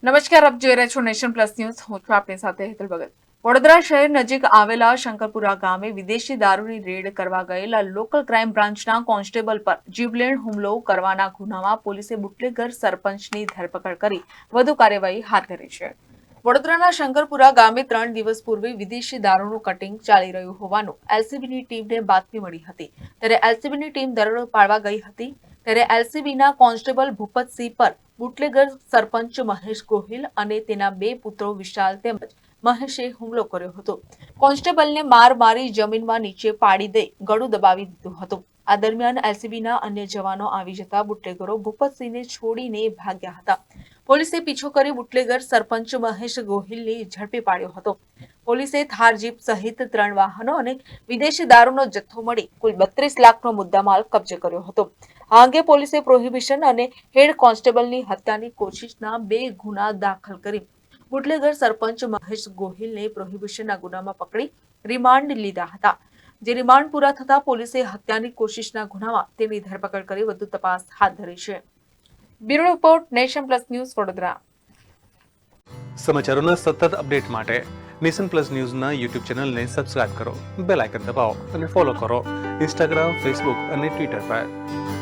નમસ્કાર, આપ જોઈ રહ્યા છો નેશન પ્લસ ન્યૂઝ. હું છું આપની સાથે હેતલ ભગત. વડોદરા શહેર નજીક આવેલા શંકરપુરા ગામે વિદેશી દારૂની રેડ કરવા ગયેલા લોકલ ક્રાઇમ બ્રાન્ચના કોન્સ્ટેબલ પર જીવલેણ હુમલો કરવાના ગુનામાં પોલીસે બુટલેગર સરપંચની ધરપકડ કરી વધુ કાર્યવાહી હાથ ધરી છે. વડોદરાના શંકરપુરા ગામે 3 દિવસ પૂર્વે વિદેશી દારૂનું કટિંગ ચાલી રહ્યું હોવાનું એલસીબીની ટીમને બાતમી મળી હતી. ત્યારે એલસીબીની ટીમ દરોડો પાડવા ગઈ હતી. ત્યારે એલસીબીના કોન્સ્ટેબલ ભૂપતસિંહ પર બુટલેગર સરપંચ મહેશ ગોહિલ અને તેના 2 પુત્રો વિશાલ તેમજ મહેશે હુમલો કર્યો હતો. કોન્સ્ટેબલને માર મારી જમીનમાં નીચે પાડી દઈ ગળું દબાવી દીધું હતું. આ દરમિયાન એલસીબીના અન્ય જવાનો આવી જતા બુટલેગરો ભૂપતસિંહને છોડીને ભાગ્યા હતા. પોલીસે પીછો કરી બુટલેગર સરપંચ મહેશ ગોહિલને ઝડપી પાડ્યો હતો. પોલીસે થાર જીપ સહિત 3 વાહનો અને વિદેશી દારૂનો જથ્થો મળી કુલ 32 લાખનો મુદ્દામાલ કબજે કર્યો હતો. આ અંગે પોલીસે પ્રોહિબિશન અને હેડ કોન્સ્ટેબલની હત્યાની કોશિશના 2 ગુના દાખલ કરી બુટલેગર સરપંચ મહેશ ગોહિલને પ્રોહિબિશનના ગુનામાં પકડી રિમાન્ડ લીધા હતા. જે રિમાન્ડ પૂરા થતા પોલીસે હત્યાની કોશિશના ગુનામાં તેની ધરપકડ કરી વધુ તપાસ હાથ ધરી છે. Bureau report, nation plus news, Vadodara. સમાચારોના સતત અપડેટ માટે નેશન પ્લસ ન્યૂઝના યુટ્યુબ ચેનલને સબસ્ક્રાઇબ કરો, બેલ આઇકન દબાવો અને ફોલો કરો ઇન્સ્ટાગ્રામ, ફેસબુક અને ટ્વિટર પર.